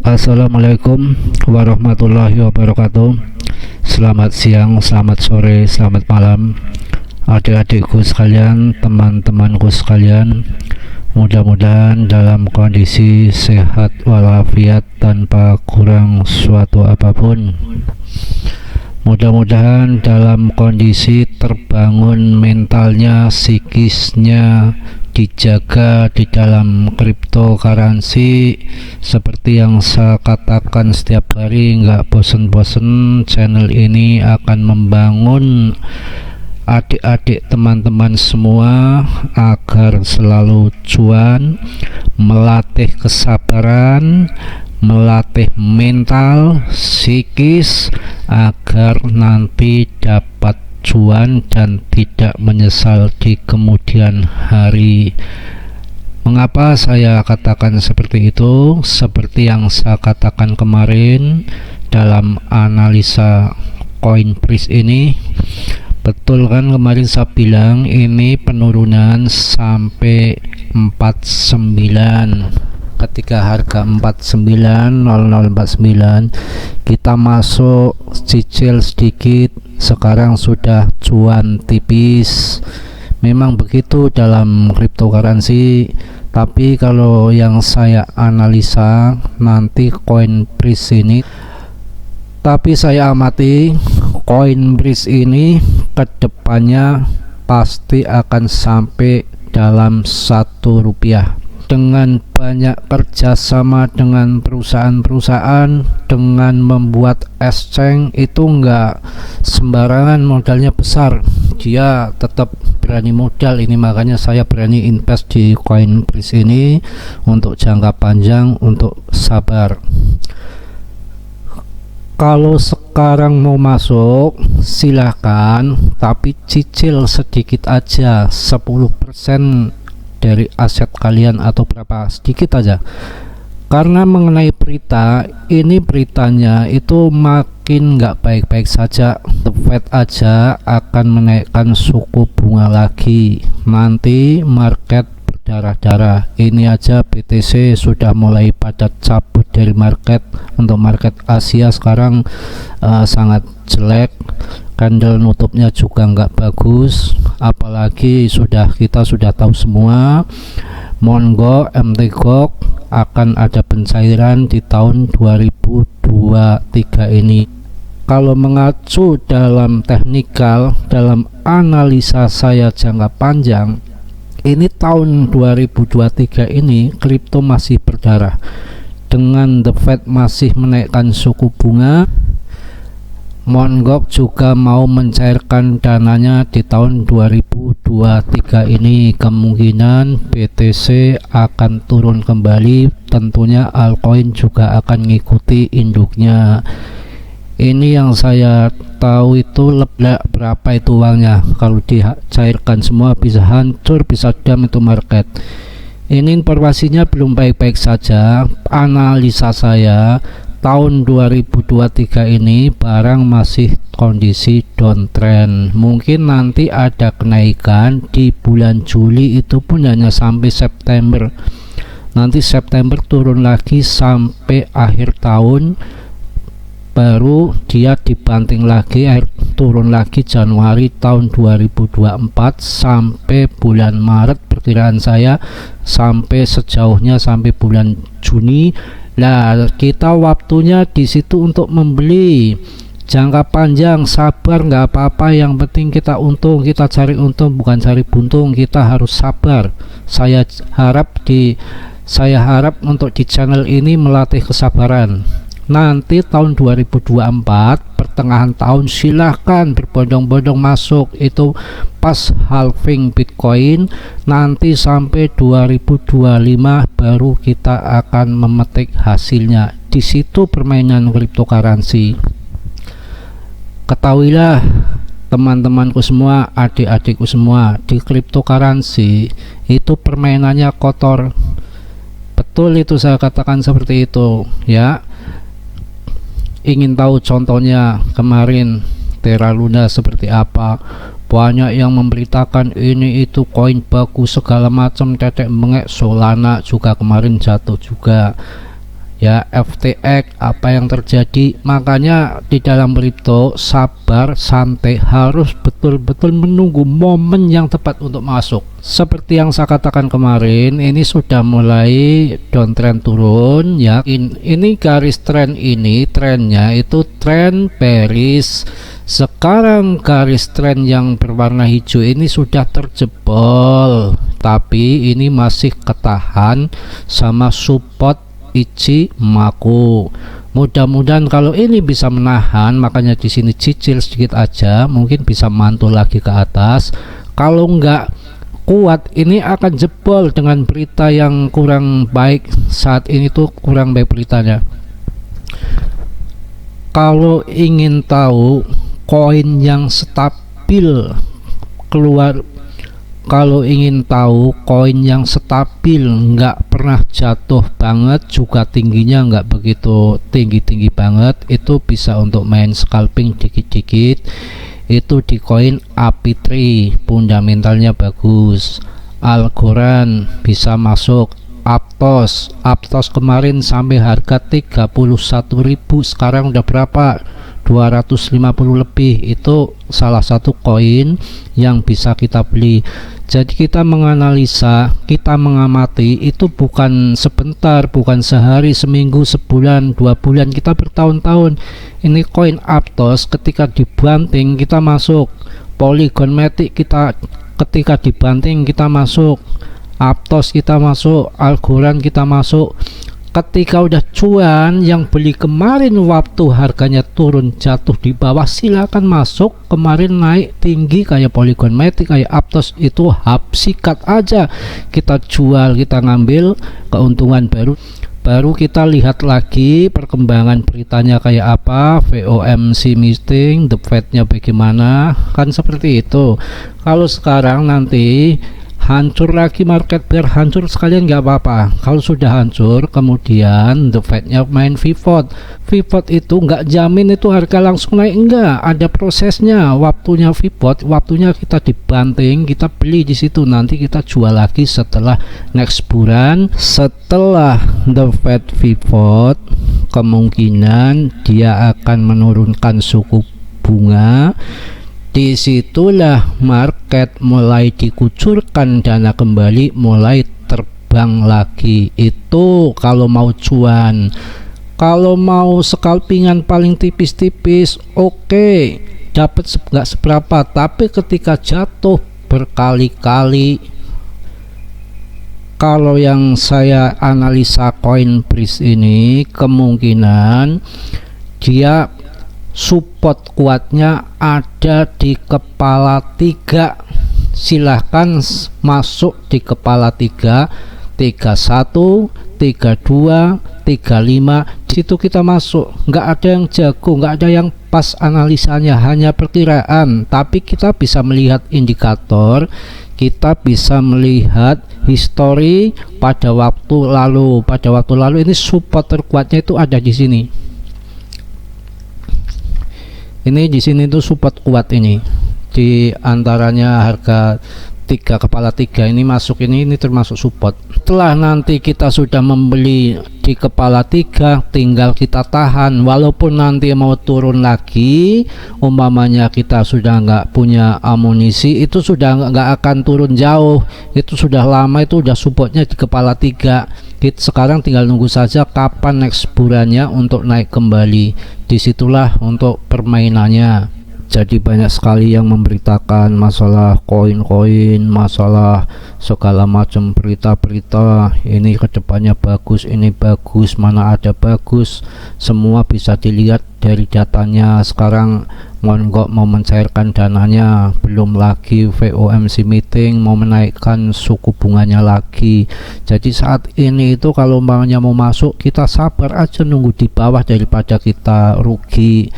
Assalamualaikum warahmatullahi wabarakatuh. Selamat siang, selamat sore, selamat malam adik-adikku sekalian, teman-temanku sekalian. Mudah-mudahan dalam kondisi sehat walafiat tanpa kurang suatu apapun. Mudah-mudahan dalam kondisi terbangun mentalnya, psikisnya dijaga di dalam cryptocurrency. Seperti yang saya katakan setiap hari, nggak bosen-bosen, channel ini akan membangun adik-adik teman-teman semua agar selalu cuan, melatih kesabaran, melatih mental, psikis, agar nanti dapat cuan dan tidak menyesal di kemudian hari. Mengapa saya katakan seperti itu? Seperti yang saya katakan kemarin dalam analisa CoinBridge ini, betul kan, kemarin saya bilang ini penurunan sampai 49. Ketika harga 49.0049 kita masuk, cicil sedikit, sekarang sudah cuan tipis. Memang begitu dalam cryptocurrency. Tapi kalau yang saya analisa nanti CoinBridge ini, tapi saya amati CoinBridge ini kedepannya pasti akan sampai dalam Rp1. Dengan banyak kerjasama dengan perusahaan-perusahaan, dengan membuat exchange itu enggak sembarangan, modalnya besar, dia tetap berani modal. Ini makanya saya berani invest di CoinBridge ini untuk jangka panjang, untuk sabar. Kalau sekarang mau masuk silahkan, tapi cicil sedikit aja, 10% dari aset kalian atau berapa, sedikit aja. Karena mengenai berita ini, beritanya itu makin nggak baik-baik saja. The Fed aja akan menaikkan suku bunga lagi, nanti market berdarah-darah. Ini aja BTC sudah mulai pada cabut dari market. Untuk market Asia sekarang sangat jelek, candle nutupnya juga nggak bagus. Apalagi kita sudah tahu semua, Mongo MTGOX akan ada pencairan di tahun 2023 ini. Kalau mengacu dalam teknikal, dalam analisa saya jangka panjang, ini tahun 2023 ini kripto masih berdarah. Dengan The Fed masih menaikkan suku bunga, Mongo juga mau mencairkan dananya di tahun 2023 ini. Kemungkinan BTC akan turun kembali, tentunya altcoin juga akan mengikuti induknya. Ini yang saya tahu itu berapa itu uangnya. Kalau dicairkan semua bisa hancur, bisa dam itu market. Ini informasinya belum baik-baik saja. Analisa saya tahun 2023 ini barang masih kondisi downtrend. Mungkin nanti ada kenaikan di bulan Juli, itu pun hanya sampai September. Nanti September turun lagi sampai akhir tahun, baru dia dibanting lagi, turun lagi Januari tahun 2024 sampai bulan Maret. Perkiraan saya sampai sejauhnya sampai bulan Juni. Nah, kita waktunya di situ untuk membeli jangka panjang. Sabar, nggak apa-apa, yang penting kita untung, kita cari untung bukan cari buntung. Kita harus sabar. Saya harap untuk di channel ini melatih kesabaran. Nanti tahun 2024 pertengahan tahun silahkan berbondong-bondong masuk, itu pas halving Bitcoin. Nanti sampai 2025 baru kita akan memetik hasilnya. Di situ permainan cryptocurrency. Ketahuilah teman-temanku semua, adik-adikku semua, di cryptocurrency itu permainannya kotor. Betul itu saya katakan seperti itu ya. Ingin tahu contohnya kemarin Terra Luna seperti apa? Banyak yang memberitakan ini itu koin bagus segala macam, tetek bengek. Solana juga kemarin jatuh juga. ya, FTX apa yang terjadi. Makanya di dalam kripto sabar, santai, harus betul-betul menunggu momen yang tepat untuk masuk. Seperti yang saya katakan kemarin, ini sudah mulai downtrend turun ya. Ini garis tren, ini trennya itu tren bearish. Sekarang garis tren yang berwarna hijau ini sudah terjebol, tapi ini masih ketahan sama support Ichimoku. Mudah-mudahan kalau ini bisa menahan, makanya di sini cicil sedikit aja, mungkin bisa mantul lagi ke atas. Kalau enggak kuat, ini akan jebol dengan berita yang kurang baik. Saat ini tuh kurang baik beritanya. Kalau ingin tahu koin yang stabil keluar, kalau ingin tahu koin yang stabil, nggak pernah jatuh banget, juga tingginya nggak begitu tinggi-tinggi banget, itu bisa untuk main scalping dikit-dikit. Itu di koin AP3, fundamentalnya bagus. Algorand bisa masuk. Aptos kemarin sampai harga 31.000, sekarang udah berapa? 250 lebih. Itu salah satu koin yang bisa kita beli. Jadi kita menganalisa, kita mengamati itu bukan sebentar, bukan sehari, seminggu, sebulan, 2 bulan, kita bertahun-tahun. Ini koin Aptos ketika dibanting kita masuk, Polygon Matic kita ketika dibanting kita masuk, Aptos kita masuk, Algorand kita masuk. Ketika udah cuan, yang beli kemarin waktu harganya turun jatuh di bawah, silakan masuk. Kemarin naik tinggi kayak Polygon Matic, kayak Aptos, itu sikat aja, kita jual, kita ngambil keuntungan baru kita lihat lagi perkembangan beritanya kayak apa, FOMC meeting, the Fed-nya bagaimana, kan seperti itu. Kalau sekarang nanti hancur lagi market bear, hancur sekalian nggak apa-apa. Kalau sudah hancur, kemudian the Fed-nya main pivot itu nggak jamin itu harga langsung naik, enggak, ada prosesnya. Waktunya pivot, waktunya kita dibanting, kita beli di situ, nanti kita jual lagi setelah next bulan. Setelah the Fed pivot, kemungkinan dia akan menurunkan suku bunga. Disitulah market mulai dikucurkan dana kembali, mulai terbang lagi. Itu kalau mau cuan. Kalau mau scalpingan paling tipis-tipis, oke, dapat nggak seberapa, tapi ketika jatuh berkali-kali, kalau yang saya analisa koin BRIZ ini, kemungkinan dia support kuatnya ada di kepala 3. Silahkan masuk di kepala 3, 31, 32, 35, di situ kita masuk. Nggak ada yang jago, nggak ada yang pas analisanya, hanya perkiraan. Tapi kita bisa melihat indikator, kita bisa melihat histori pada waktu lalu. Pada waktu lalu ini support terkuatnya itu ada di sini. Ini di sini tuh support kuat, ini di antaranya harga 3, kepala 3 ini masuk, ini termasuk support. Setelah nanti kita sudah membeli di kepala 3, tinggal kita tahan. Walaupun nanti mau turun lagi, umpamanya kita sudah nggak punya amunisi, itu sudah nggak akan turun jauh, itu sudah lama, itu udah supportnya di kepala 3. Sekarang tinggal nunggu saja kapan next bulannya untuk naik kembali. Disitulah untuk permainannya. Jadi banyak sekali yang memberitakan masalah koin-koin, masalah segala macam berita-berita. Ini kedepannya bagus, ini bagus, mana ada bagus. Semua bisa dilihat dari datanya. Sekarang Mongo mau mencairkan dananya, belum lagi FOMC meeting mau menaikkan suku bunganya lagi. Jadi saat ini itu kalau umpamanya mau masuk, kita sabar aja nunggu di bawah daripada kita rugi.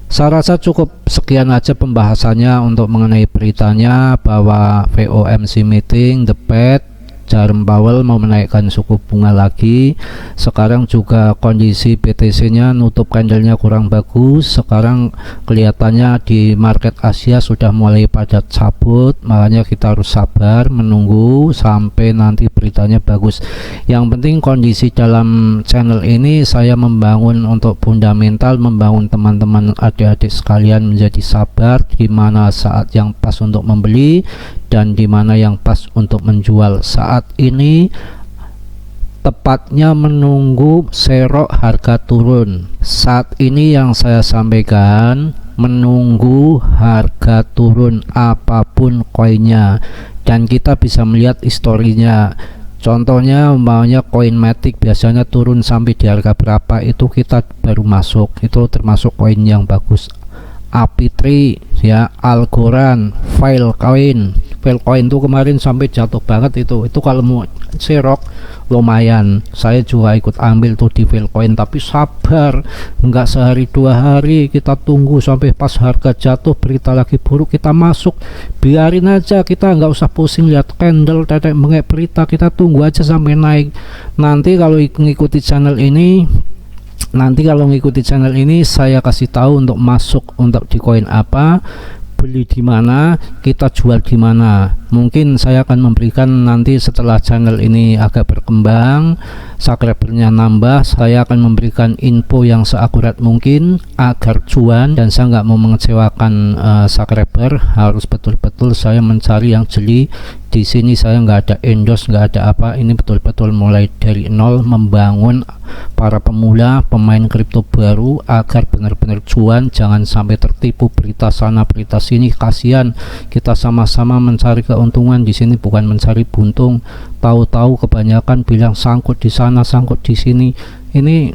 Saya rasa cukup sekian aja pembahasannya untuk mengenai beritanya bahwa FOMC meeting, the Fed. Jerome Powell mau menaikkan suku bunga lagi. Sekarang juga kondisi BTC nya nutup candlenya kurang bagus. Sekarang kelihatannya di market Asia sudah mulai pada cabut, makanya kita harus sabar menunggu sampai nanti beritanya bagus. Yang penting kondisi dalam channel ini saya membangun untuk fundamental, membangun teman-teman adik-adik sekalian menjadi sabar di mana saat yang pas untuk membeli dan di mana yang pas untuk menjual. Saat ini tepatnya menunggu serok harga turun. Saat ini yang saya sampaikan menunggu harga turun apapun koinnya, dan kita bisa melihat historinya. Contohnya umpamanya koin Matic biasanya turun sampai di harga berapa itu kita baru masuk, itu termasuk koin yang bagus. API3 ya, Algorand, Filecoin itu kemarin sampai jatuh banget itu kalau mau serok lumayan. Saya juga ikut ambil tuh di Filecoin, tapi sabar, enggak sehari dua hari, kita tunggu sampai pas harga jatuh berita lagi buruk kita masuk. Biarin aja, kita nggak usah pusing lihat candle tetek bengek berita, kita tunggu aja sampai naik. Nanti kalau ngikuti channel ini saya kasih tahu untuk masuk untuk di koin apa, beli di mana, kita jual di mana. Mungkin saya akan memberikan nanti setelah channel ini agak berkembang, subscribernya nambah, saya akan memberikan info yang seakurat mungkin agar cuan, dan saya nggak mau mengecewakan subscriber. Harus betul-betul saya mencari yang jeli. Di sini saya nggak ada endorse, nggak ada apa. Ini betul-betul mulai dari nol, membangun para pemula pemain kripto baru agar benar-benar cuan, jangan sampai tertipu berita sana berita sini. Kasihan, kita sama-sama mencari keuntungan di sini, bukan mencari buntung. Tahu-tahu kebanyakan bilang sangkut di sana sangkut di sini. Ini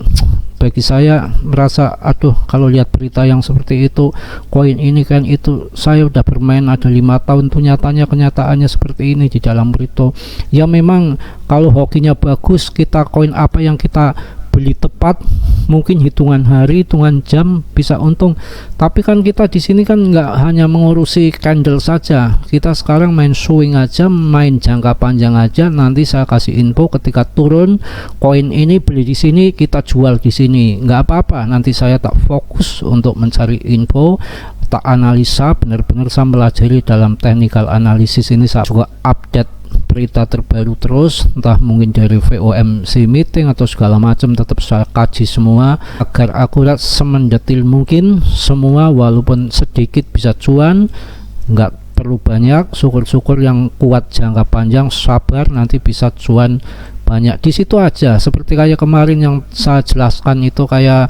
bagi saya merasa aduh, kalau lihat berita yang seperti itu, koin ini kan itu, saya udah bermain ada 5 tahun tuh, kenyataannya seperti ini di dalam kripto. Ya memang kalau hokinya bagus, kita koin apa yang kita beli tepat, mungkin hitungan hari, hitungan jam bisa untung. Tapi kan kita di sini kan nggak hanya mengurusi candle saja, kita sekarang main swing aja, main jangka panjang aja. Nanti saya kasih info ketika turun koin ini, beli di sini, kita jual di sini, nggak apa-apa. Nanti saya tak fokus untuk mencari info, tak analisa, benar-benar saya pelajari dalam technical analysis ini. Saya juga update berita terbaru terus, entah mungkin dari FOMC meeting atau segala macam, tetap saya kaji semua agar akurat semendetil mungkin semua, walaupun sedikit bisa cuan, nggak perlu banyak. Syukur-syukur yang kuat jangka panjang, sabar, nanti bisa cuan banyak di situ aja. Seperti kayak kemarin yang saya jelaskan itu, kayak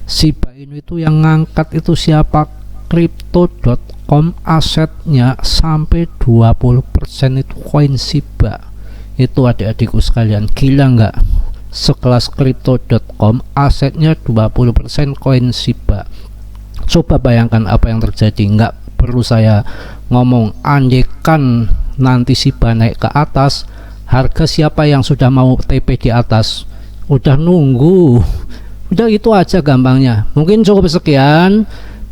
Shiba Inu itu yang ngangkat itu siapa, Crypto.com, asetnya sampai 20% itu koin Shiba. Itu adik-adikku sekalian, gila nggak? Sekelas Crypto.com asetnya 20% koin Shiba. Coba bayangkan apa yang terjadi. Nggak perlu saya ngomong, andekan nanti Shiba naik ke atas, harga siapa yang sudah mau TP di atas? Udah nunggu. Udah, itu aja gampangnya. Mungkin cukup sekian.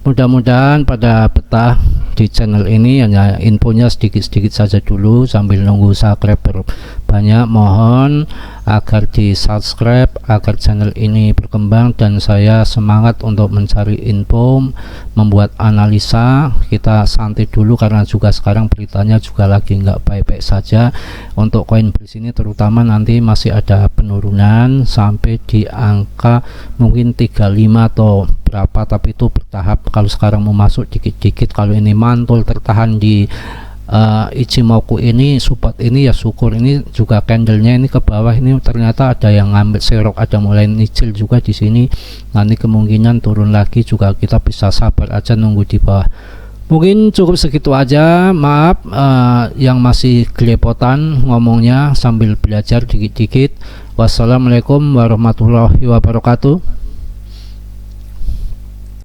Mudah-mudahan pada betah di channel ini, hanya infonya sedikit-sedikit saja dulu sambil nunggu subscriber banyak. Mohon agar di subscribe agar channel ini berkembang dan saya semangat untuk mencari info, membuat analisa. Kita santai dulu karena juga sekarang beritanya juga lagi nggak baik-baik saja. Untuk koin di sini terutama nanti masih ada penurunan sampai di angka mungkin 35 atau berapa, tapi itu bertahap. Kalau sekarang mau masuk dikit-dikit, kalau ini mantul tertahan di Ichimoku ini, support ini, ya syukur. Ini juga candlenya ini ke bawah, ini ternyata ada yang ngambil serok, ada mulai nyicil juga di sini. Nanti kemungkinan turun lagi juga, kita bisa sabar aja nunggu di bawah. Mungkin cukup segitu aja. Maaf yang masih gelepotan ngomongnya sambil belajar dikit-dikit. Wassalamualaikum warahmatullahi wabarakatuh.